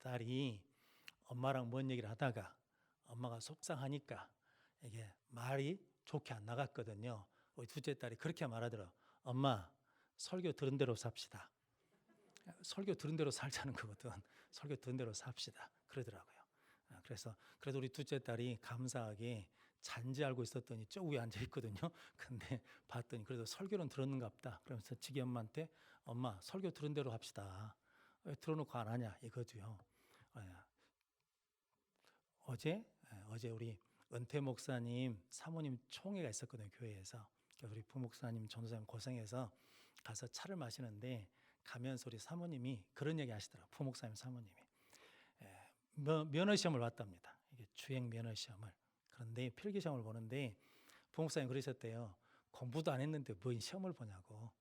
딸이 엄마랑 뭔 얘기를 하다가 엄마가 속상하니까 이게 말이 좋게 안 나갔거든요. 우리 둘째 딸이 그렇게 말하더라고요. 엄마, 설교 들은 대로 삽시다. 설교 들은 대로 살자는 거거든. 설교 들은 대로 삽시다. 그러더라고요. 그래서 그래도 우리 둘째 딸이 감사하게 잔지 알고 있었더니 저 위에 앉아 있거든요. 근데 봤더니 그래도 설교는 들었는가 보다. 그러면서 지기 엄마한테 엄마 설교 들은 대로 합시다. 왜 들어놓고 안 하냐 이거죠. 어제 우리 은퇴 목사님 사모님 총회가 있었거든요. 교회에서. 그래서 우리 부목사님 전도사님 고생해서 가서 차를 마시는데 가면서 우리 사모님이 그런 얘기 하시더라고요. 부목사님 사모님이 면허 시험을 봤답니다. 이게 주행 면허 시험을. 그런데 필기 시험을 보는데 부목사님 그러셨대요. 공부도 안 했는데 뭐 시험을 보냐고.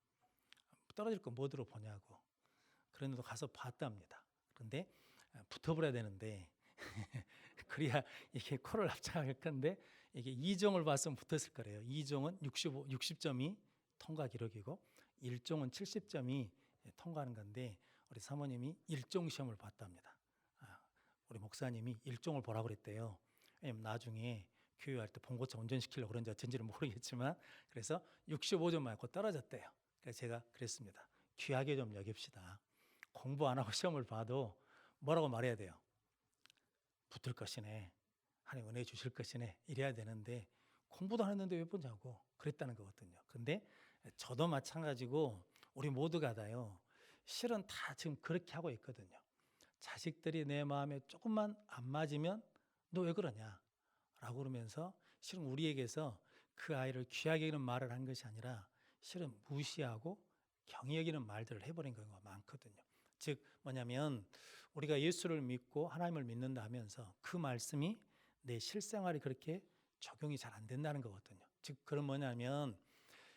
떨어질 거 뭐들어 보냐고. 그런데도 가서 봤답니다. 그런데 붙어버려야 되는데 그래야 이게 코를 합작할 건데 이게 2종을 봤으면 붙었을 거래요. 2종은 60점이 통과 기록이고 1종은 70점이 통과하는 건데 우리 사모님이 1종 시험을 봤답니다. 우리 목사님이 1종을 보라고 그랬대요. 왜냐면 나중에 교육할 때 봉고차 운전시키려고 그런지 어쩐지는 모르겠지만 그래서 65점 맞고 떨어졌대요. 그래서 제가 그랬습니다. 귀하게 좀 여깁시다. 공부 안 하고 시험을 봐도 뭐라고 말해야 돼요? 붙을 것이네. 하나님 은혜 주실 것이네. 이래야 되는데 공부도 안 했는데 왜 보냐고 그랬다는 거거든요. 근데 저도 마찬가지고 우리 모두가 다요. 실은 다 지금 그렇게 하고 있거든요. 자식들이 내 마음에 조금만 안 맞으면 너 왜 그러냐? 라고 그러면서 실은 우리에게서 그 아이를 귀하게 여기는 말을 한 것이 아니라 실은 무시하고 경히 여기는 말들을 해버린 경우가 많거든요. 즉 뭐냐면 우리가 예수를 믿고 하나님을 믿는다 하면서 그 말씀이 내 실생활이 그렇게 적용이 잘 안 된다는 거거든요. 즉 그런 뭐냐면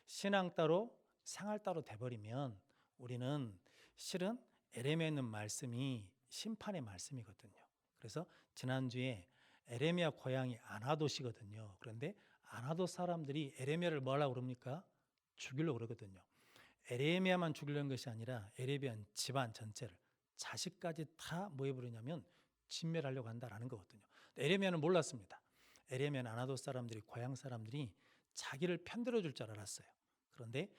신앙 따로 생활 따로 돼버리면 우리는 실은 에레미야에 있는 말씀이 심판의 말씀이거든요. 그래서 지난주에 에레미야 고향이 아나돗이거든요. 그런데 아나돗 사람들이 에레미야를 뭐라고 그럽니까? 죽이려고 그러거든요. 에레미야만 죽이려는 것이 아니라 에레미야 집안 전체를 자식까지 다 뭐 해버리냐면 진멸하려고 한다라는 거거든요. 에레미야는 몰랐습니다. 에레미야는 아나돗 사람들이 고향 사람들이 자기를 편들어 줄 줄 알았어요. 그런데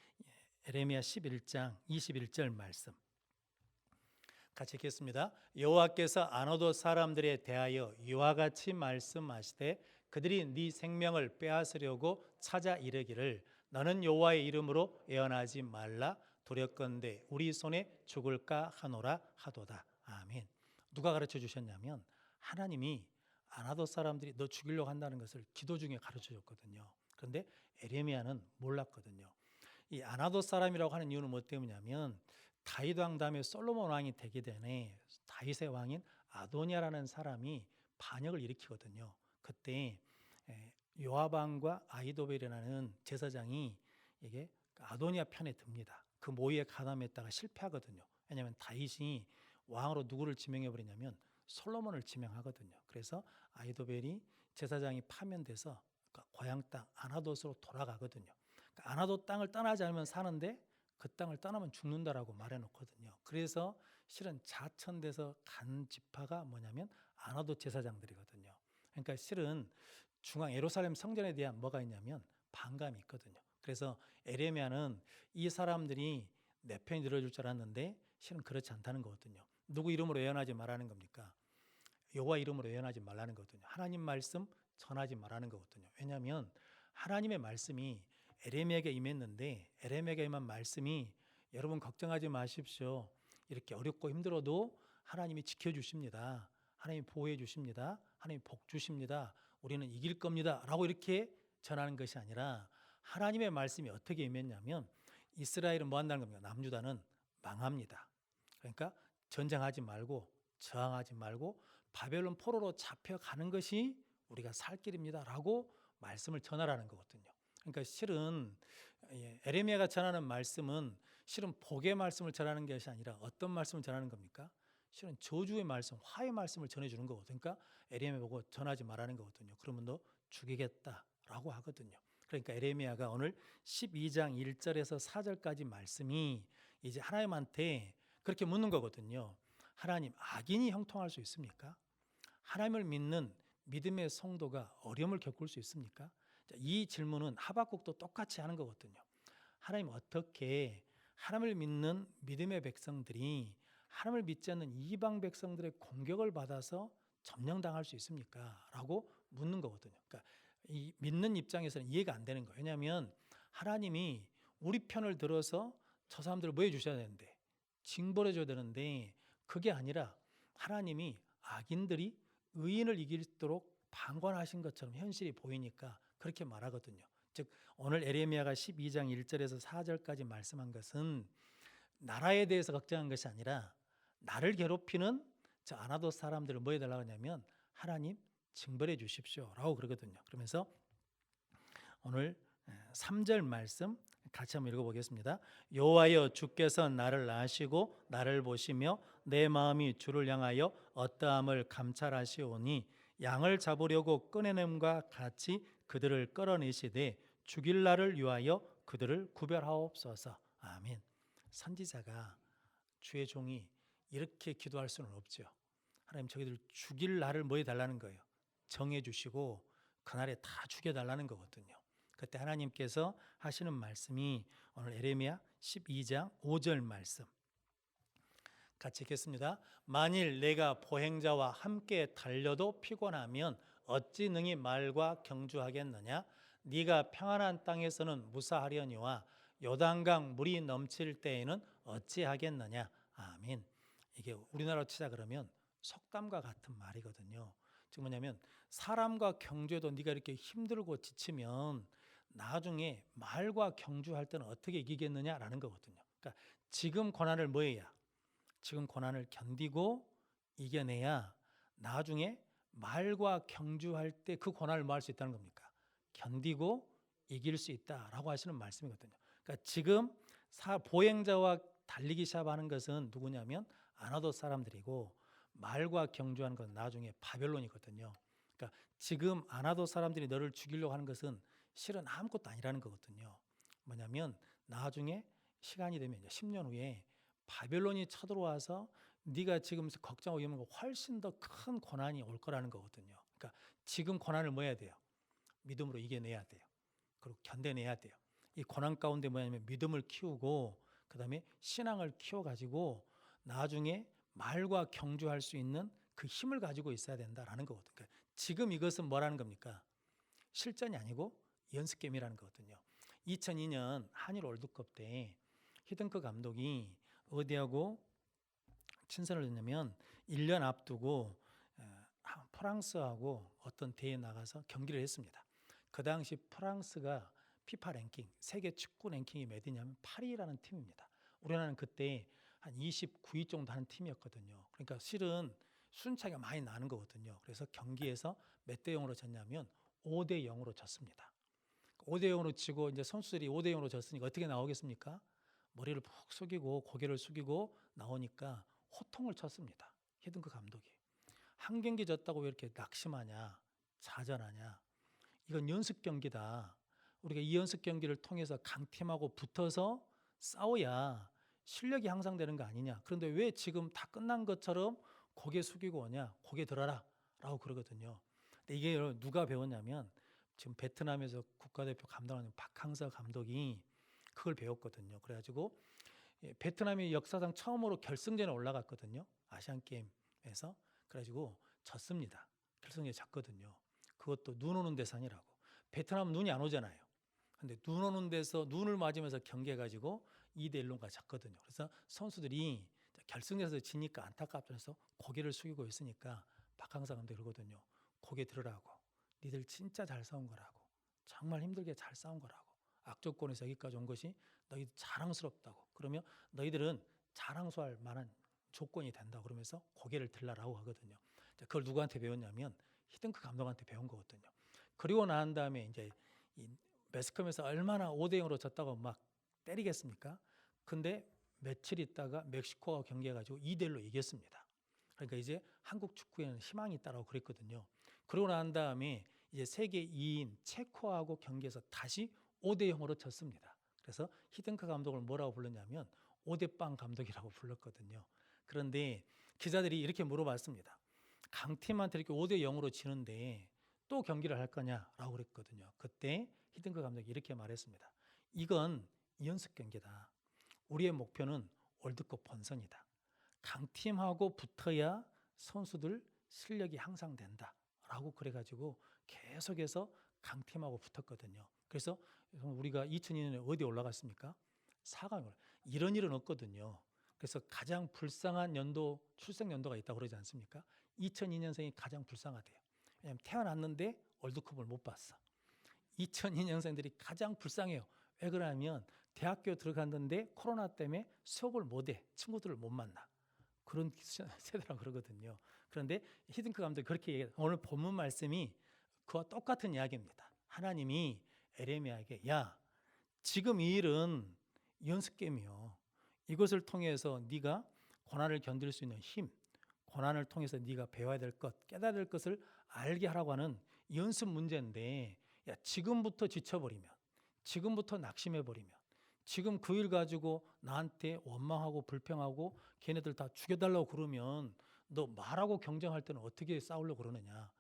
에레미야 11장 21절 말씀 같이 읽겠습니다. 여호와께서 아나돗 사람들에 대하여 이와 같이 말씀하시되 그들이 네 생명을 빼앗으려고 찾아 이르기를 너는 여호와의 이름으로 예언하지 말라 두렵건대 우리 손에 죽을까 하노라 하도다. 아멘. 누가 가르쳐 주셨냐면 하나님이 아나돗 사람들이 너 죽이려고 한다는 것을 기도 중에 가르쳐 줬거든요. 그런데 에레미야는 몰랐거든요. 이 아나돗 사람이라고 하는 이유는 뭐 때문이냐면 다윗 왕 다음에 솔로몬 왕이 되기 전에 다윗의 왕인 아도니아라는 사람이 반역을 일으키거든요. 그때 요압 왕과 아히도벨이라는 제사장이 이게 아도니아 편에 듭니다. 그 모의에 가담했다가 실패하거든요. 왜냐하면 다윗이 왕으로 누구를 지명해 버리냐면 솔로몬을 지명하거든요. 그래서 아히도벨이 제사장이 파면돼서 고향 땅 아나돗으로 돌아가거든요. 그러니까 아나돗 땅을 떠나지 않으면 사는데 그 땅을 떠나면 죽는다라고 말해놓거든요. 그래서 실은 자천돼서 간 지파가 뭐냐면 아나돗 제사장들이거든요. 그러니까 실은 중앙 예루살렘 성전에 대한 뭐가 있냐면 반감이 있거든요. 그래서 에레미야는 이 사람들이 내 편이 들어줄 줄 알았는데 실은 그렇지 않다는 거거든요. 누구 이름으로 예언하지 말라는 겁니까? 여호와 이름으로 예언하지 말라는 거거든요. 하나님 말씀 전하지 말라는 거거든요. 왜냐하면 하나님의 말씀이 에레미야에게 임했는데 에레미야에게 임한 말씀이 여러분 걱정하지 마십시오. 이렇게 어렵고 힘들어도 하나님이 지켜주십니다. 하나님 보호해 주십니다. 하나님 복 주십니다. 우리는 이길 겁니다. 라고 이렇게 전하는 것이 아니라 하나님의 말씀이 어떻게 임했냐면 이스라엘은 뭐 한다는 겁니까? 남유다는 망합니다. 그러니까 전쟁하지 말고 저항하지 말고 바벨론 포로로 잡혀가는 것이 우리가 살 길입니다. 라고 말씀을 전하라는 거거든요. 그러니까 실은 에레미야가 전하는 말씀은 실은 복의 말씀을 전하는 것이 아니라 어떤 말씀을 전하는 겁니까? 실은 저주의 말씀, 화의 말씀을 전해주는 거거든요. 그러니까 에레미야 보고 전하지 말라는 거거든요. 그러면 너 죽이겠다라고 하거든요. 그러니까 에레미야가 오늘 12장 1절에서 4절까지 말씀이 이제 하나님한테 그렇게 묻는 거거든요. 하나님, 악인이 형통할 수 있습니까? 하나님을 믿는 믿음의 성도가 어려움을 겪을 수 있습니까? 이 질문은 하박국도 똑같이 하는 거거든요. 하나님, 어떻게 하나님을 믿는 믿음의 백성들이 하나님을 믿지 않는 이방 백성들의 공격을 받아서 점령당할 수 있습니까? 라고 묻는 거거든요. 그러니까 이 믿는 입장에서는 이해가 안 되는 거예요. 왜냐하면 하나님이 우리 편을 들어서 저 사람들을 뭐 해주셔야 되는데, 징벌해 줘야 되는데, 그게 아니라 하나님이 악인들이 의인을 이기도록 방관하신 것처럼 현실이 보이니까 그렇게 말하거든요. 즉 오늘 에레미야가 12장 1절에서 4절까지 말씀한 것은 나라에 대해서 걱정한 것이 아니라 나를 괴롭히는 저 아나도 사람들을 뭐 해달라고 하냐면 하나님 징벌해 주십시오 라고 그러거든요. 그러면서 오늘 3절 말씀 같이 한번 읽어보겠습니다. 여호와여, 주께서 나를 아시고 나를 보시며 내 마음이 주를 향하여 어떠함을 감찰하시오니 양을 잡으려고 꺼내냄과 같이 그들을 끌어내시되 죽일 날을 위하여 그들을 구별하옵소서. 아멘. 선지자가, 주의 종이 이렇게 기도할 수는 없죠. 하나님, 저희들 죽일 날을 뭐 해달라는 거예요? 정해주시고 그날에 다 죽여달라는 거거든요. 그때 하나님께서 하시는 말씀이 오늘 에레미야 12장 5절 말씀 같이 읽겠습니다. 만일 내가 보행자와 함께 달려도 피곤하면 어찌 능히 말과 경주하겠느냐? 네가 평안한 땅에서는 무사하려니와 요단강 물이 넘칠 때에는 어찌하겠느냐? 아멘. 이게 우리나라로 치자 그러면 속담과 같은 말이거든요. 즉 뭐냐면 사람과 경주해도 네가 이렇게 힘들고 지치면 나중에 말과 경주할 때는 어떻게 이기겠느냐라는 거거든요. 그러니까 지금 고난을 뭐 해야? 지금 고난을 견디고 이겨내야 나중에 말과 경주할 때 그 고난을 뭐 할 수 있다는 겁니까? 견디고 이길 수 있다라고 하시는 말씀이거든요. 그러니까 지금 보행자와 달리기 시합하는 것은 누구냐면 아나돗 사람들이고 말과 경주하는 건 나중에 바벨론이거든요. 그러니까 지금 아나돗 사람들이 너를 죽이려고 하는 것은 실은 아무것도 아니라는 거거든요. 뭐냐면 나중에 시간이 되면 10년 후에 바벨론이 쳐들어와서 네가 지금 걱정하고 있는 거 훨씬 더 큰 고난이 올 거라는 거거든요. 그러니까 지금 고난을 뭐 해야 돼요? 믿음으로 이겨내야 돼요. 그리고 견뎌내야 돼요. 이 고난 가운데 뭐냐면 믿음을 키우고 그다음에 신앙을 키워가지고 나중에 말과 경주할 수 있는 그 힘을 가지고 있어야 된다라는 거거든요. 그러니까 지금 이것은 뭐라는 겁니까? 실전이 아니고 연습 게임이라는 거거든요. 2002년 한일 월드컵 때 히든크 감독이 어디하고 친선을 했냐면 1년 앞두고 프랑스하고 어떤 대회에 나가서 경기를 했습니다. 그 당시 프랑스가 피파 랭킹, 세계 축구 랭킹이 몇 위냐면 8위라는 팀입니다. 우리나라는 그때 한 29위 정도 하는 팀이었거든요. 그러니까 실은 순차가 많이 나는 거거든요. 그래서 경기에서 몇 대 0으로 졌냐면 5대 0으로 졌습니다. 5대 0으로 지고 이제 선수들이 5대 0으로 졌으니까 어떻게 나오겠습니까? 머리를 푹 숙이고 고개를 숙이고 나오니까 호통을 쳤습니다. 히든크 감독이. 한 경기 졌다고 왜 이렇게 낙심하냐, 좌절하냐. 이건 연습 경기다. 우리가 이 연습 경기를 통해서 강팀하고 붙어서 싸워야 실력이 향상되는 거 아니냐. 그런데 왜 지금 다 끝난 것처럼 고개 숙이고 오냐. 고개 들어라 라고 그러거든요. 근데 이게 누가 배웠냐면 지금 베트남에서 국가대표 감독하는 박항서 감독이 그걸 배웠거든요. 그래가지고 베트남이 역사상 처음으로 결승전에 올라갔거든요. 아시안게임에서. 그래가지고 졌습니다. 결승전에 졌거든요. 그것도 눈 오는 데서 아니라고. 베트남 눈이 안 오잖아요. 근데 눈 오는 데서 눈을 맞으면서 경기해가지고 2대 1로 졌거든요. 그래서 선수들이 결승에서 지니까 안타깝다 해서 고개를 숙이고 있으니까 박항서 감독이 그러거든요. 고개 들으라고. 니들 진짜 잘 싸운 거라고. 정말 힘들게 잘 싸운 거라고. 악조건에서 여기까지 온 것이 너희들 자랑스럽다고. 그러면 너희들은 자랑스러울 만한 조건이 된다고 그러면서 고개를 들라라고 하거든요. 그걸 누구한테 배웠냐면 히든크 감독한테 배운 거거든요. 그리고 난 다음에 이제 이 매스컴에서 얼마나 5대 0으로 졌다고 막 때리겠습니까? 근데 며칠 있다가 멕시코와 경기해가지고 2대 1로 이겼습니다. 그러니까 이제 한국 축구에는 희망이 있다라고 그랬거든요. 그러고 난 다음에 이제 세계 2인 체코하고 경기에서 다시 5대 0으로 졌습니다. 그래서 히든크 감독을 뭐라고 불렀냐면 5대 빵 감독이라고 불렀거든요. 그런데 기자들이 이렇게 물어봤습니다. 강팀한테 이렇게 5대0으로 지는데 또 경기를 할 거냐라고 그랬거든요. 그때 히딩크 감독이 이렇게 말했습니다. 이건 연습 경기다. 우리의 목표는 월드컵 본선이다. 강팀하고 붙어야 선수들 실력이 향상된다 라고 그래가지고 계속해서 강팀하고 붙었거든요. 그래서 우리가 2002년에 어디 올라갔습니까? 4강을. 이런 일은 없거든요. 그래서 가장 불쌍한 연도, 출생 연도가 있다고 그러지 않습니까? 2002년생이 가장 불쌍하대요. 왜냐하면 태어났는데 월드컵을 못 봤어. 2002년생들이 가장 불쌍해요. 왜 그러냐면 대학교 들어갔는데 코로나 때문에 수업을 못해. 친구들을 못 만나. 그런 세대라고 그러거든요. 그런데 히딩크 감독이 그렇게 얘기해요. 오늘 본문 말씀이 그와 똑같은 이야기입니다. 하나님이 에레미야에게 야, 지금 이 일은 연습 게임이요. 이것을 통해서 네가 고난을 견딜 수 있는 힘, 고난을 통해서 네가 배워야 될 것, 깨달아야 될 것을 알게 하라고 하는 연습 문제인데 야, 지금부터 지쳐버리면, 지금부터 낙심해버리면, 지금 그 일 가지고 나한테 원망하고 불평하고 걔네들 다 죽여달라고 그러면 너 말하고 경쟁할 때는 어떻게 싸우려고 그러느냐.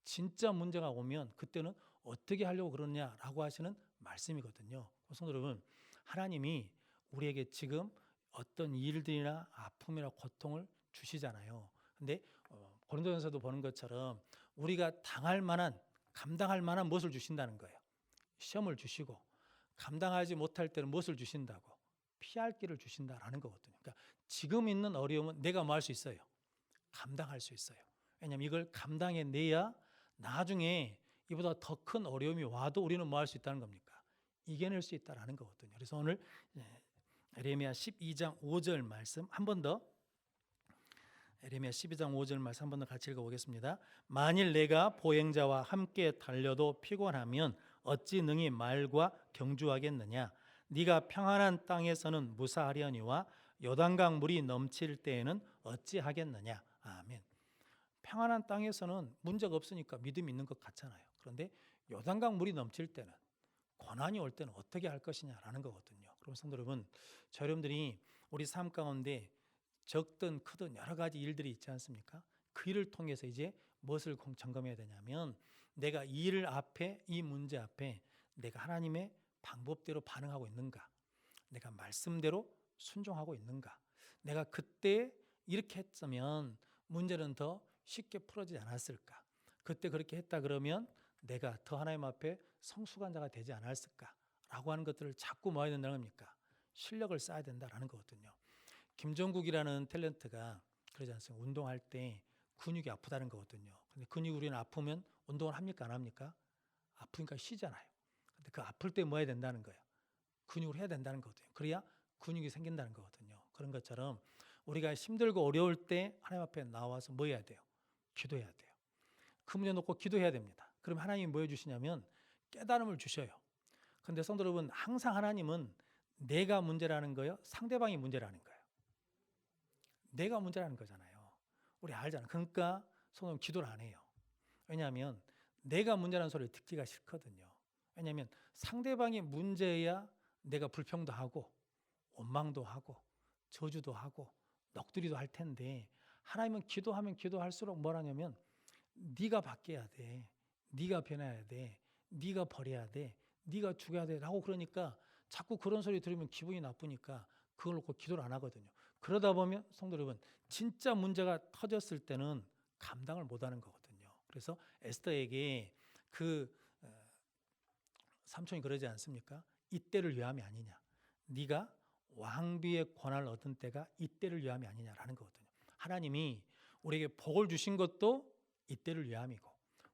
진짜 문제가 오면 그때는 어떻게 하려고 그러느냐라고 하시는 말씀이거든요. 성도 여러분, 하나님이 우리에게 지금 어떤 일들이나 아픔이나 고통을 주시잖아요. 근데 고린도전서도 보는 것처럼 우리가 당할 만한, 감당할 만한 무엇을 주신다는 거예요. 시험을 주시고 감당하지 못할 때는 무엇을 주신다고? 피할 길을 주신다라는 거거든요. 그러니까 지금 있는 어려움은 내가 뭐 할 수 있어요? 감당할 수 있어요. 왜냐하면 이걸 감당해내야 나중에 이보다 더 큰 어려움이 와도 우리는 뭐 할 수 있다는 겁니까? 이겨낼 수 있다라는 거거든요. 그래서 오늘 에레미야 12장 5절 말씀 한 번 더, 에레미야 12장 5절 말씀 한 번 더 같이 읽어보겠습니다. 만일 내가 보행자와 함께 달려도 피곤하면 어찌 능히 말과 경주하겠느냐. 네가 평안한 땅에서는 무사하려니와 요단강 물이 넘칠 때에는 어찌하겠느냐. 아멘. 평안한 땅에서는 문제가 없으니까 믿음이 있는 것 같잖아요. 그런데 요단강 물이 넘칠 때는, 고난이 올 때는 어떻게 할 것이냐라는 거거든요. 그럼 성도 여러분, 저 여러분들이 우리 삶 가운데 적든 크든 여러 가지 일들이 있지 않습니까? 그 일을 통해서 이제 무엇을 점검해야 되냐면 내가 이 일 앞에, 이 문제 앞에 내가 하나님의 방법대로 반응하고 있는가? 내가 말씀대로 순종하고 있는가? 내가 그때 이렇게 했으면 문제는 더 쉽게 풀어지지 않았을까? 그때 그렇게 했다 그러면 내가 더 하나님 앞에 성숙한 자가 되지 않았을까? 라고 하는 것들을 자꾸 뭐 해야 된다는 겁니까? 실력을 쌓아야 된다는 거거든요. 김종국이라는 탤런트가 그러지 않습니까? 운동할 때 근육이 아프다는 거거든요. 근데 근육이 우리는 아프면 운동을 합니까? 안 합니까? 아프니까 쉬잖아요. 근데 그 아플 때 뭐 해야 된다는 거예요? 근육을 해야 된다는 거거든요. 그래야 근육이 생긴다는 거거든요. 그런 것처럼 우리가 힘들고 어려울 때 하나님 앞에 나와서 뭐 해야 돼요? 기도해야 돼요. 그 문제 놓고 기도해야 됩니다. 그럼 하나님이 뭐 해주시냐면 깨달음을 주셔요. 그런데 성도 여러분, 항상 하나님은 내가 문제라는 거예요? 상대방이 문제라는 거예요? 내가 문제라는 거잖아요. 우리 알잖아요. 그러니까 성도 여러분 기도를 안 해요. 왜냐하면 내가 문제라는 소리를 듣기가 싫거든요. 왜냐하면 상대방이 문제야 내가 불평도 하고 원망도 하고 저주도 하고 넋두리도 할 텐데, 하나님은 기도하면 기도할수록 뭐라냐면 네가 바뀌어야 돼, 네가 변해야 돼, 네가 버려야 돼, 네가 죽여야 돼 라고 그러니까 자꾸 그런 소리 들으면 기분이 나쁘니까 그걸 놓고 기도를 안 하거든요. 그러다 보면 성도 여러분, 진짜 문제가 터졌을 때는 감당을 못하는 거거든요. 그래서 에스더에게 그 삼촌이 그러지 않습니까? 이때를 위함이 아니냐. 네가 왕비의 권한을 얻은 때가 이때를 위함이 아니냐라는 거거든요. 하나님이 우리에게 복을 주신 것도 이때를 위함이고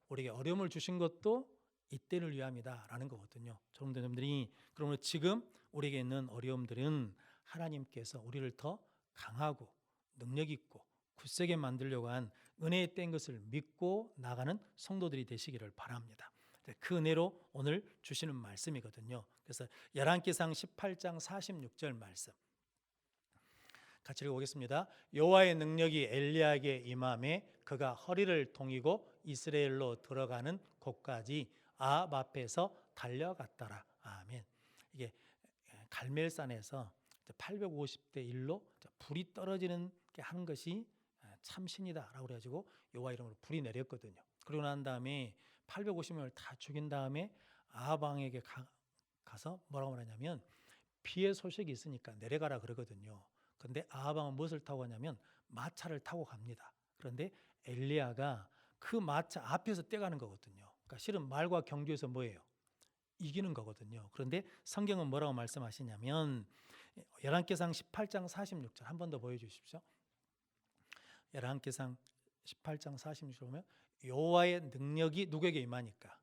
우리에게 어려움을 주신 것도 이때를 위함이다라는 거거든요. 여러분들이 그러면 지금 우리에게 있는 어려움들은 하나님께서 우리를 더 강하고 능력 있고 굳세게 만들려고 한 은혜의 때인 것을 믿고 나가는 성도들이 되시기를 바랍니다. 그 은혜로 오늘 주시는 말씀이거든요. 그래서 열왕기상 18장 46절 말씀 같이 읽어보겠습니다. 여호와의 능력이 엘리야에게 임함에 그가 허리를 동이고 이스라엘로 들어가는 곳까지 아합 앞에서 달려갔더라. 아멘. 이게 갈멜산에서 850대 1로 불이 떨어지는 게 하는 것이 참 신이다라고 그래가지고 여호와 이름으로 불이 내렸거든요. 그리고 난 다음에 850명을 다 죽인 다음에 아합 왕에게 가서 뭐라고 말하냐면 비의 소식이 있으니까 내려가라 그러거든요. 그런데 아합 왕은 무엇을 타고 가냐면 마차를 타고 갑니다. 그런데 엘리야가 그 마차 앞에서 떼가는 거거든요. 그러니까 실은 말과 경주에서 뭐예요? 이기는 거거든요. 그런데 성경은 뭐라고 말씀하시냐면 열왕기상 18장 46절 한 번 더 보여주십시오. 열왕기상 18장 46절 보면 여호와의 능력이 누구에게 임하니까?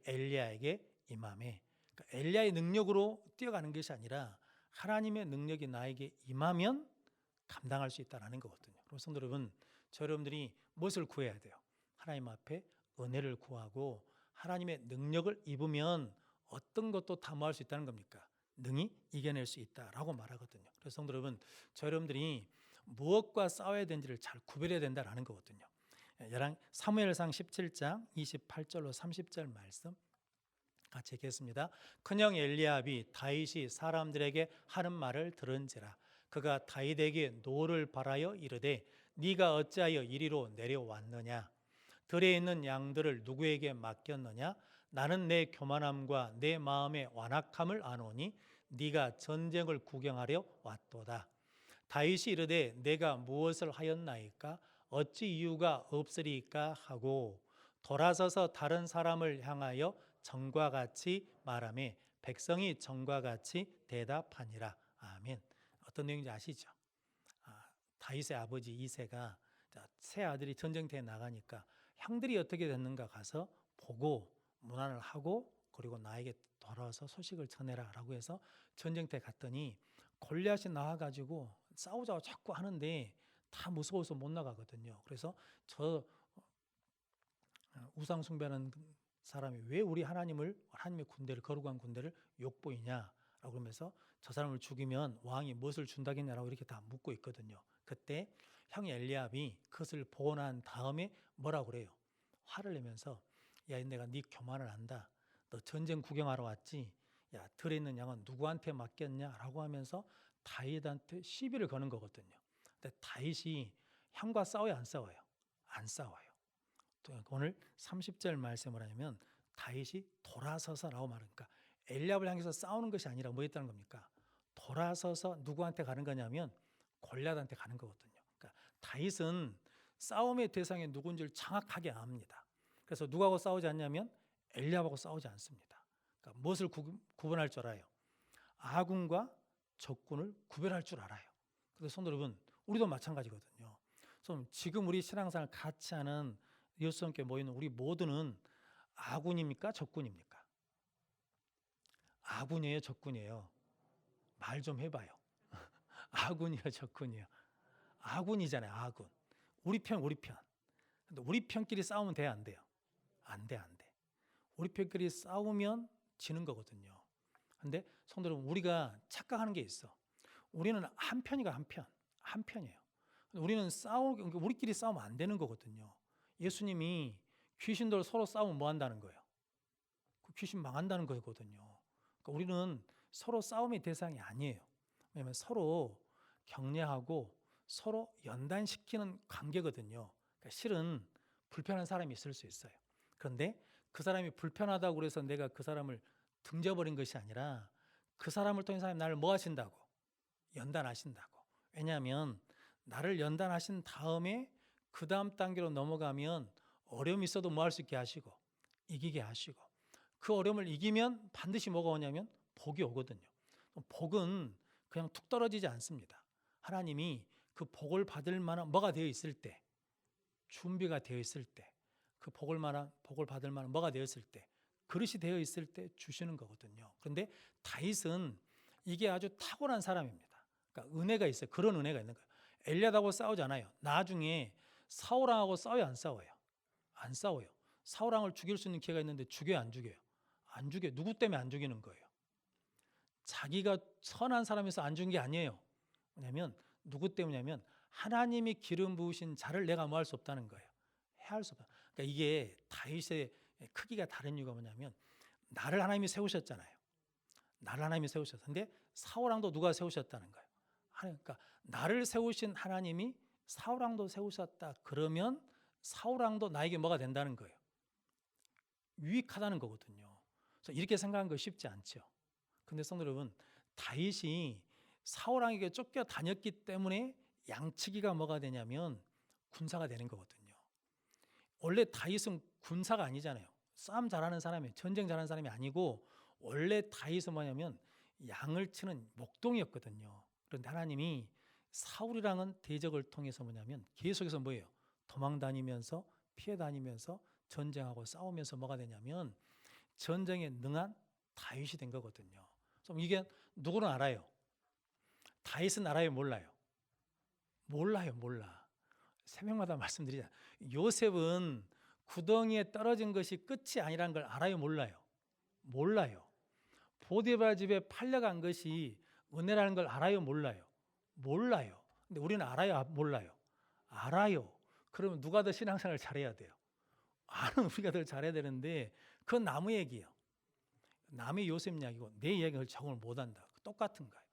엘리야에게 임함에. 그러니까 엘리야의 능력으로 뛰어가는 것이 아니라 하나님의 능력이 나에게 임하면 감당할 수 있다는 거거든요. 그럼 성도 여러분, 저 여러분들이 무엇을 구해야 돼요? 하나님 앞에 은혜를 구하고 하나님의 능력을 입으면 어떤 것도 담화할 수 있다는 겁니까? 능히 이겨낼 수 있다라고 말하거든요. 그래서 성도 여러분, 저 여러분들이 무엇과 싸워야 되는지를 잘 구별해야 된다라는 거거든요. 사무엘상 17장 28절로 30절 말씀 같이 읽겠습니다. 큰형 엘리압이 다윗이 사람들에게 하는 말을 들은지라 그가 다윗에게 노를 바라여 이르되 네가 어찌하여 이리로 내려왔느냐 들에 있는 양들을 누구에게 맡겼느냐 나는 내 교만함과 내 마음의 완악함을 아노니 네가 전쟁을 구경하려 왔도다. 다윗이 이르되 내가 무엇을 하였나이까 어찌 이유가 없으리까 하고 돌아서서 다른 사람을 향하여 전과 같이 말하며 백성이 전과 같이 대답하니라. 아멘. 어떤 내용인지 아시죠? 다윗의 아버지 이새가 새 아들이 전쟁터에 나가니까 형들이 어떻게 됐는가 가서 보고 문안을 하고 그리고 나에게 돌아와서 소식을 전해라 라고 해서 전쟁터에 갔더니 골리앗이 나와가지고 싸우자고 자꾸 하는데 다 무서워서 못 나가거든요. 그래서 저 우상 숭배하는 사람이 왜 우리 하나님의 군대를 거룩한 군대를 욕보이냐라고 그러면서 저 사람을 죽이면 왕이 무엇을 준다겠냐라고 이렇게 다 묻고 있거든요. 그때 형이 엘리압이 그것을 보고 난 다음에 뭐라고 그래요? 화를 내면서 야 내가 네 교만을 안다. 너 전쟁 구경하러 왔지? 야 들에 있는 양은 누구한테 맡겼냐라고 하면서 다윗한테 시비를 거는 거거든요. 근데 다윗이 형과 싸워요 안 싸워요? 안 싸워요. 오늘 30절 말씀을 하냐면 다윗이 돌아서서라고 말하니까 엘리압을 향해서 싸우는 것이 아니라 뭐 했다는 겁니까? 돌아서서 누구한테 가는 거냐면 골리앗한테 가는 거거든요. 그러니까 다윗은 싸움의 대상이 누군지를 정확하게 압니다. 그래서 누구하고 싸우지 않냐면 엘리압하고 싸우지 않습니다. 그러니까 무엇을 구분할 줄 알아요? 아군과 적군을 구별할 줄 알아요. 그래서 성도 여러분, 우리도 마찬가지거든요. 그래서 지금 우리 신앙생활 같이 하는 예수님께 모이는 우리 모두는 아군입니까? 적군입니까? 아군이에요? 적군이에요? 말 좀 해봐요. 아군이에요? 적군이에요? 아군이잖아요. 아군. 우리 편. 근데 우리 편끼리 싸우면 돼요? 안 돼요? 안 돼. 우리 편끼리 싸우면 지는 거거든요. 근데 성도 여러분, 우리가 착각하는 게 있어. 우리는 한 편이가 한 편이에요. 우리는 우리끼리 싸우면 안 되는 거거든요. 예수님이 귀신들 서로 싸우면 뭐 한다는 거예요? 그 귀신 망한다는 거거든요. 그러니까 우리는 서로 싸움의 대상이 아니에요. 왜냐하면 서로 격려하고 서로 연단시키는 관계거든요. 그러니까 실은 불편한 사람이 있을 수 있어요. 그런데 그 사람이 불편하다고 그래서 내가 그 사람을 등져버린 것이 아니라 그 사람을 통해서 나를 뭐 하신다고? 연단하신다고. 왜냐하면 나를 연단하신 다음에 그 다음 단계로 넘어가면 어려움이 있어도 뭐 할 수 있게 하시고 이기게 하시고 그 어려움을 이기면 반드시 뭐가 오냐면 복이 오거든요. 복은 그냥 툭 떨어지지 않습니다. 하나님이 그 복을 받을 만한 뭐가 되어 있을 때, 준비가 되어 있을 때, 그 복을 받을 만한 뭐가 되어 있을 때, 그릇이 되어 있을 때 주시는 거거든요. 그런데 다윗은 이게 아주 탁월한 사람입니다. 그러니까 은혜가 있어요. 그런 은혜가 있는 거예요. 엘리야하고 싸우지 않아요. 나중에 사울왕하고 싸워요, 안 싸워요? 안 싸워요. 사울왕을 죽일 수 있는 기회가 있는데 죽여요, 안 죽여요? 안 죽여요. 누구 때문에 안 죽이는 거예요? 자기가 선한 사람에서 안 죽인 게 아니에요. 왜냐하면 누구 때문이냐면 하나님이 기름 부으신 자를 내가 뭐 할 수 없다는 거예요. 해할 수 없다. 그러니까 이게 다윗의 크기가 다른 이유가 뭐냐면 나를 하나님이 세우셨잖아요. 나를 하나님이 세우셨는데 사울왕도 누가 세우셨다는 거예요. 그러니까 나를 세우신 하나님이 사울왕도 세우셨다. 그러면 사울왕도 나에게 뭐가 된다는 거예요? 유익하다는 거거든요. 그래서 이렇게 생각하는 거 쉽지 않죠. 근데 성도 여러분, 다윗이 사울왕에게 쫓겨 다녔기 때문에 양치기가 뭐가 되냐면 군사가 되는 거거든요. 원래 다윗은 군사가 아니잖아요. 싸움 잘하는 사람이, 전쟁 잘하는 사람이 아니고 원래 다윗은 뭐냐면 양을 치는 목동이었거든요. 그런데 하나님이 사울이랑은 대적을 통해서 뭐냐면 계속해서 뭐예요? 도망 다니면서 피해 다니면서 전쟁하고 싸우면서 뭐가 되냐면 전쟁에 능한 다윗이 된 거거든요. 그럼 이게 누구는 알아요? 다윗은 알아요, 몰라요? 몰라요, 몰라. 새벽마다 말씀드리잖아요. 요셉은 구덩이에 떨어진 것이 끝이 아니라는 걸 알아요, 몰라요? 몰라요. 보디발 집에 팔려간 것이 은혜라는 걸 알아요, 몰라요? 몰라요. 근데 우리는 알아요, 몰라요? 알아요. 그러면 누가 더 신앙생활을 잘해야 돼요? 아는 우리가 더 잘해야 되는데 그건 남의 얘기예요. 남의 요셉 이야기고 내 이야기를 적응을 못한다. 똑같은 거예요.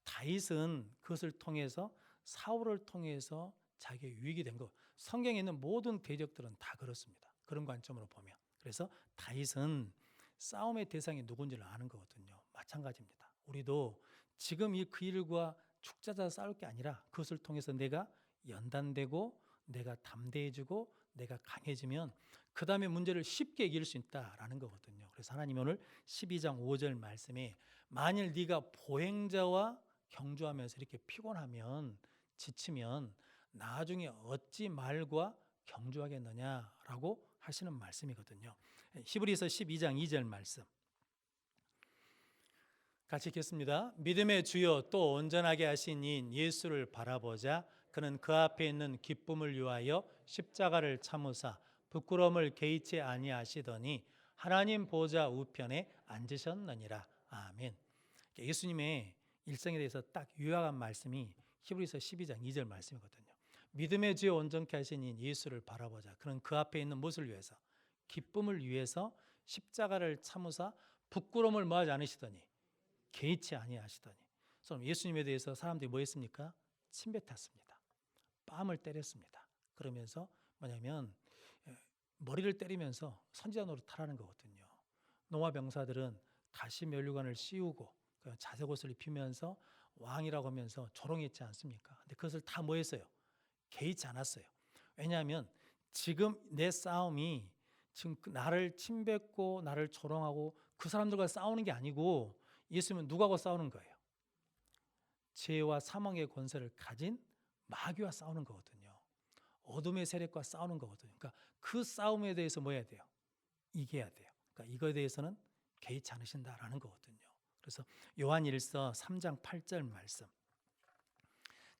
다윗은 그것을 통해서 사울을 통해서 자기의 유익이 된 거. 성경에 있는 모든 대적들은 다 그렇습니다. 그런 관점으로 보면. 그래서 다윗은 싸움의 대상이 누군지를 아는 거거든요. 마찬가지입니다. 우리도 지금 이 그 일과 축자자 싸울 게 아니라 그것을 통해서 내가 연단되고 내가 담대해지고 내가 강해지면 그 다음에 문제를 쉽게 이길 수 있다라는 거거든요. 그래서 하나님 오늘 12장 5절 말씀에 만일 네가 보행자와 경주하면서 이렇게 피곤하면 지치면 나중에 어찌 말과 경주하겠느냐라고 하시는 말씀이거든요. 히브리서 12장 2절 말씀 같이 읽겠습니다. 믿음의 주요 또 온전하게 하신 이인 예수를 바라보자. 그는 그 앞에 있는 기쁨을 위하여 십자가를 참으사 부끄러움을 개의치 아니하시더니 하나님 보좌 우편에 앉으셨느니라. 아멘. 예수님의 일생에 대해서 딱 요약한 말씀이 히브리서 12장 2절 말씀이거든요. 믿음의 주요 온전케 하신 이인 예수를 바라보자. 그는 그 앞에 있는 무엇을 위해서? 기쁨을 위해서 십자가를 참으사 부끄러움을 뭐하지 않으시더니 개의치 아니하시더니. 그럼 예수님에 대해서 사람들이 뭐 했습니까? 침뱉었습니다. 뺨을 때렸습니다. 그러면서 뭐냐면 머리를 때리면서 선지자 노릇하라는 거거든요. 노마 병사들은 가시 면류관을 씌우고 자색옷을 입히면서 왕이라고 하면서 조롱했지 않습니까? 근데 그것을 다 뭐 했어요? 개의치 않았어요. 왜냐하면 지금 내 싸움이 지금 나를 침뱉고 나를 조롱하고 그 사람들과 싸우는 게 아니고 예수님은 누구하고 싸우는 거예요? 죄와 사망의 권세를 가진 마귀와 싸우는 거거든요. 어둠의 세력과 싸우는 거거든요. 그러니까 그 싸움에 대해서 뭐 해야 돼요? 이겨야 돼요. 그러니까 이거에 대해서는 개의치 않으신다라는 거거든요. 그래서 요한일서 3장 8절 말씀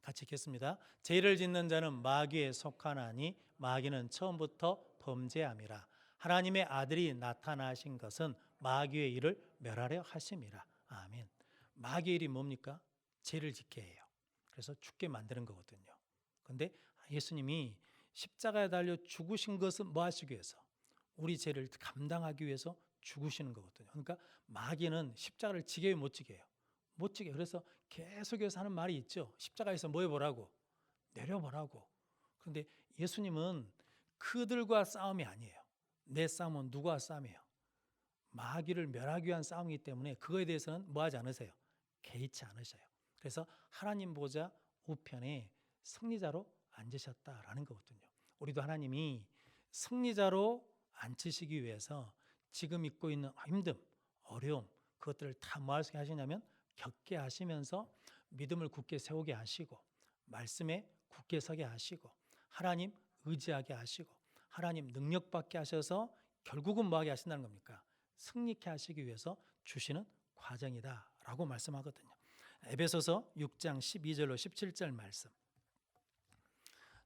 같이 읽겠습니다. 죄를 짓는 자는 마귀에 속하나니 마귀는 처음부터 범죄함이라. 하나님의 아들이 나타나신 것은 마귀의 일을 멸하려 하심이라. 아멘. 마귀의 일이 뭡니까? 죄를 짓게 해요. 그래서 죽게 만드는 거거든요. 그런데 예수님이 십자가에 달려 죽으신 것은 뭐 하시기 위해서? 우리 죄를 감당하기 위해서 죽으시는 거거든요. 그러니까 마귀는 십자가를 지게 못 지게 해요. 못 지게. 그래서 계속해서 하는 말이 있죠. 십자가에서 뭐 해보라고? 내려보라고. 그런데 예수님은 그들과 싸움이 아니에요. 내 싸움은 누구와 싸움이에요? 마귀를 멸하기 위한 싸움이기 때문에 그거에 대해서는 뭐 하지 않으세요? 개의치 않으셔요. 그래서 하나님 보좌 우편에 승리자로 앉으셨다라는 거거든요. 우리도 하나님이 승리자로 앉히시기 위해서 지금 있고 있는 힘듦, 어려움 그것들을 다 뭐 하시냐면 겪게 하시면서 믿음을 굳게 세우게 하시고 말씀에 굳게 서게 하시고 하나님 의지하게 하시고 하나님 능력받게 하셔서 결국은 뭐 하게 하신다는 겁니까? 승리케 하시기 위해서 주시는 과정이다라고 말씀하거든요. 에베소서 6장 12절로 17절 말씀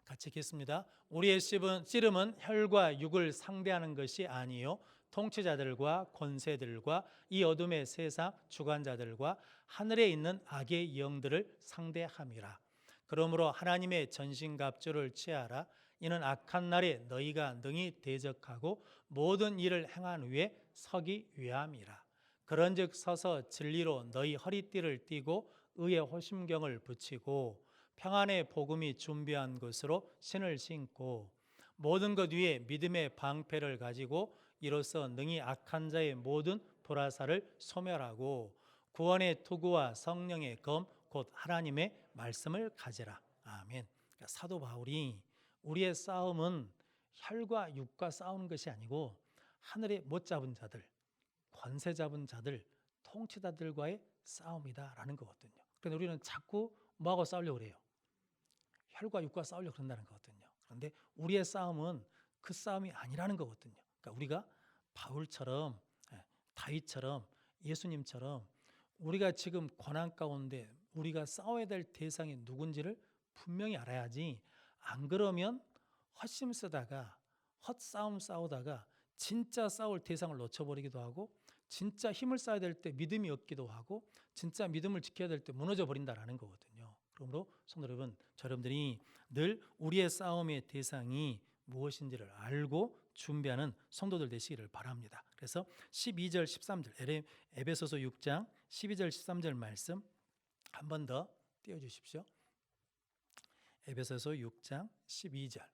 같이 읽겠습니다. 우리의 씨름은 혈과 육을 상대하는 것이 아니요 통치자들과 권세들과 이 어둠의 세상 주관자들과 하늘에 있는 악의 영들을 상대함이라. 그러므로 하나님의 전신갑주를 취하라. 이는 악한 날에 너희가 능히 대적하고 모든 일을 행한 후에 서기 위함이라. 그런즉 서서 진리로 너희 허리띠를 띠고 의의 호심경을 붙이고 평안의 복음이 준비한 것으로 신을 신고 모든 것 위에 믿음의 방패를 가지고 이로써 능히 악한 자의 모든 불화살을 소멸하고 구원의 투구와 성령의 검 곧 하나님의 말씀을 가지라. 아멘. 그러니까 사도 바울이 우리의 싸움은 혈과 육과 싸우는 것이 아니고 하늘에 못 잡은 자들, 권세 잡은 자들, 통치자들과의 싸움이다라는 거거든요. 그런데 우리는 자꾸 뭐하고 싸우려고 그래요? 혈과 육과 싸우려고 그런다는 거거든요. 그런데 우리의 싸움은 그 싸움이 아니라는 거거든요. 그러니까 우리가 바울처럼, 다윗처럼, 예수님처럼 우리가 지금 고난 가운데 우리가 싸워야 될 대상이 누군지를 분명히 알아야지, 안 그러면 헛심 쓰다가 헛싸움 싸우다가 진짜 싸울 대상을 놓쳐버리기도 하고 진짜 힘을 쌓아야 될 때 믿음이 없기도 하고 진짜 믿음을 지켜야 될 때 무너져 버린다라는 거거든요. 그러므로 성도 여러분, 여러분들이 늘 우리의 싸움의 대상이 무엇인지를 알고 준비하는 성도들 되시기를 바랍니다. 그래서 12절 13절 에베소서 6장 12절 13절 말씀 한 번 더 띄워주십시오. 에베소서 6장 12절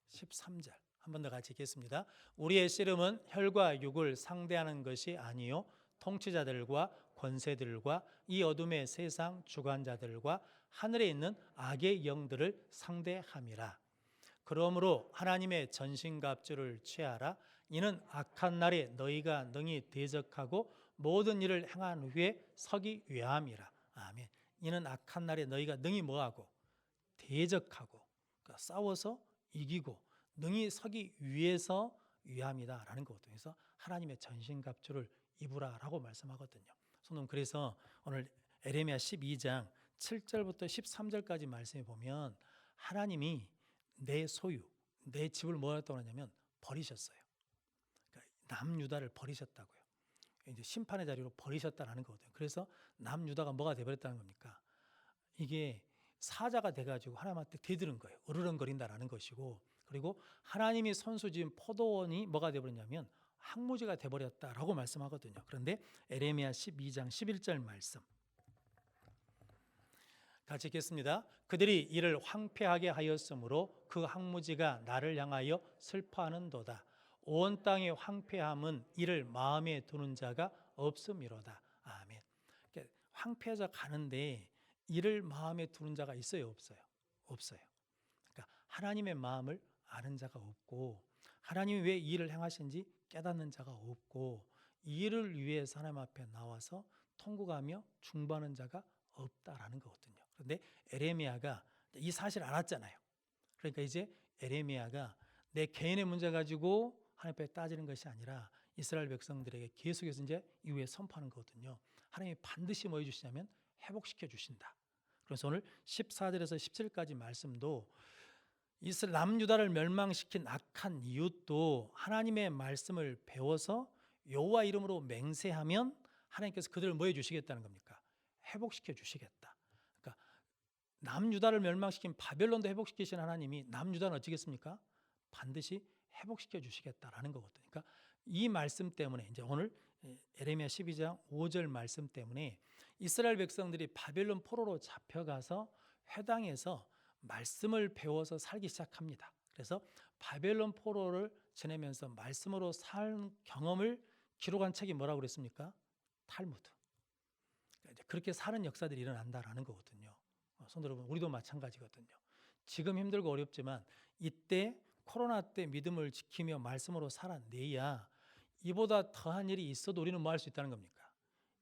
13절 한 번 더 같이 읽겠습니다. 우리의 씨름은 혈과 육을 상대하는 것이 아니요 통치자들과 권세들과 이 어둠의 세상 주관자들과 하늘에 있는 악의 영들을 상대함이라. 그러므로 하나님의 전신갑주를 취하라. 이는 악한 날에 너희가 능히 대적하고 모든 일을 행한 후에 서기 위함이라. 아멘. 이는 악한 날에 너희가 능히 뭐하고 대적하고, 그러니까 싸워서 이기고 능히 서기 위해서 위함이다라는 거거든요. 그래서 하나님의 전신갑주를 입으라라고 말씀하거든요. 성도님, 그래서 오늘 에레미야 12장 7절부터 13절까지 말씀해 보면 하나님이 내 소유, 내 집을 뭐였다고 하냐면 버리셨어요. 그러니까 남유다를 버리셨다고요. 이제 심판의 자리로 버리셨다라는 거거든요. 그래서 남유다가 뭐가 되어버렸다는 겁니까? 이게 사자가 돼가지고 하나님한테 대드는 거예요. 으르렁거린다라는 것이고, 그리고 하나님이 선수 지은 포도원이 뭐가 되어버렸냐면 항무지가 되어버렸다라고 말씀하거든요. 그런데 에레미야 12장 11절 말씀 같이 읽겠습니다. 그들이 이를 황폐하게 하였으므로 그 항무지가 나를 향하여 슬퍼하는도다. 온 땅의 황폐함은 이를 마음에 두는 자가 없음이로다. 아멘. 그러니까 황폐해져 가는데 이를 마음에 두는 자가 있어요, 없어요? 없어요. 그러니까 하나님의 마음을 아는 자가 없고 하나님이 왜 이 일을 행하신지 깨닫는 자가 없고 이 일을 위해서 하나님 앞에 나와서 통곡하며 중보하는 자가 없다라는 거거든요. 그런데 에레미야가 이 사실을 알았잖아요. 그러니까 이제 에레미야가 내 개인의 문제 가지고 하나님 앞에 따지는 것이 아니라 이스라엘 백성들에게 계속해서 이제 이후에 선포하는 거거든요. 하나님이 반드시 뭐 해주시냐면 회복시켜 주신다. 그래서 오늘 14절에서 17절까지 말씀도 남유다를 멸망시킨 악한 이웃도 하나님의 말씀을 배워서 여호와 이름으로 맹세하면 하나님께서 그들을 뭐 해주시겠다는 겁니까? 회복시켜 주시겠다. 그러니까 남유다를 멸망시킨 바벨론도 회복시키신 하나님이 남유다는 어찌겠습니까? 반드시 회복시켜 주시겠다라는 거거든요. 그러니까 이 말씀 때문에 이제 오늘 에레미야 12장 5절 말씀 때문에 이스라엘 백성들이 바벨론 포로로 잡혀가서 회당에서 말씀을 배워서 살기 시작합니다. 그래서 바벨론 포로를 지내면서 말씀으로 산 경험을 기록한 책이 뭐라고 그랬습니까? 탈무드. 그렇게 사는 역사들이 일어난다라는 거거든요. 성도 여러분, 우리도 마찬가지거든요. 지금 힘들고 어렵지만 이때 코로나 때 믿음을 지키며 말씀으로 살아내야 이보다 더한 일이 있어도 우리는 뭐 할 수 있다는 겁니까?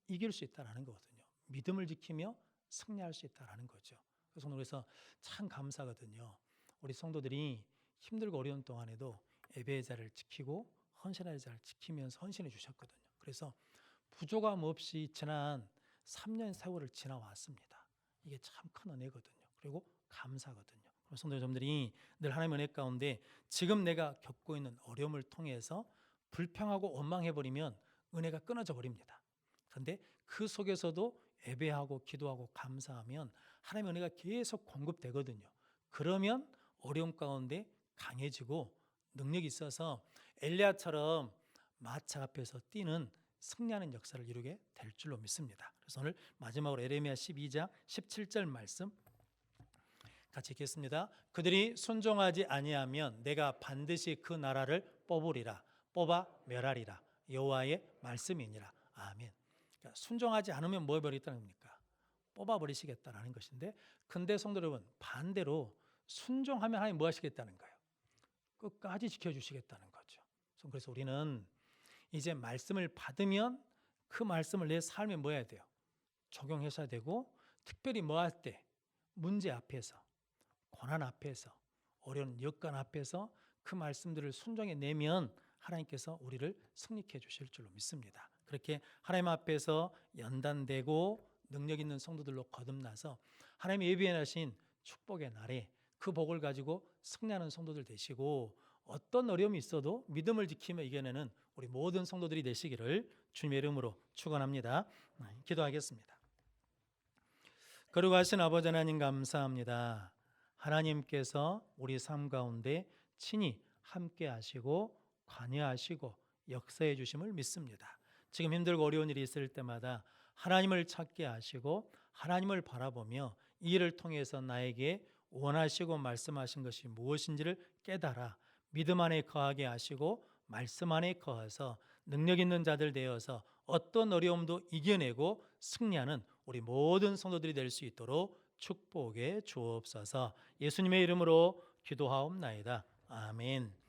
이길 수 있다는 거거든요. 믿음을 지키며 승리할 수 있다는 거죠. 그래서 참 감사하거든요. 우리 성도들이 힘들고 어려운 동안에도 예배의 자리를 지키고 헌신의 자리를 지키면서 헌신해 주셨거든요. 그래서 부족함 없이 지난 3년 세월을 지나왔습니다. 이게 참 큰 은혜거든요. 그리고 감사거든요. 성도 여러분들이 늘 하나님의 은혜 가운데 지금 내가 겪고 있는 어려움을 통해서 불평하고 원망해버리면 은혜가 끊어져 버립니다. 그런데 그 속에서도 예배하고 기도하고 감사하면 하나님의 은혜가 계속 공급되거든요. 그러면 어려움 가운데 강해지고 능력이 있어서 엘리야처럼 마차 앞에서 뛰는 승리하는 역사를 이루게 될 줄로 믿습니다. 그래서 오늘 마지막으로 에레미야 12장 17절 말씀 같이 읽겠습니다. 그들이 순종하지 아니하면 내가 반드시 그 나라를 뽑으리라. 뽑아 멸하리라. 여호와의 말씀이니라. 아멘. 그러니까 순종하지 않으면 뭐 해버리겠다는 겁니까? 뽑아버리시겠다라는 것인데, 근데 성도 여러분, 반대로 순종하면 하나님 뭐 하시겠다는 거예요? 끝까지 지켜주시겠다는 거죠. 그래서 우리는 이제 말씀을 받으면 그 말씀을 내 삶에 뭐 해야 돼요? 적용해서 되고, 특별히 뭐 할 때? 문제 앞에서, 고난 앞에서, 어려운 여건 앞에서 그 말씀들을 순종해 내면 하나님께서 우리를 승리케 해주실 줄로 믿습니다. 그렇게 하나님 앞에서 연단되고 능력 있는 성도들로 거듭나서 하나님이 예비해 하신 축복의 날에 그 복을 가지고 승리하는 성도들 되시고, 어떤 어려움이 있어도 믿음을 지키며 이겨내는 우리 모든 성도들이 되시기를 주님의 이름으로 축원합니다. 기도하겠습니다. 거룩하신 아버지 하나님, 감사합니다. 하나님께서 우리 삶 가운데 친히 함께 하시고 관여하시고 역사해 주심을 믿습니다. 지금 힘들고 어려운 일이 있을 때마다 하나님을 찾게 하시고 하나님을 바라보며 이 일을 통해서 나에게 원하시고 말씀하신 것이 무엇인지를 깨달아 믿음 안에 거하게 하시고 말씀 안에 거해서 능력 있는 자들 되어서 어떤 어려움도 이겨내고 승리하는 우리 모든 성도들이 될 수 있도록 축복해 주옵소서. 예수님의 이름으로 기도하옵나이다. 아멘.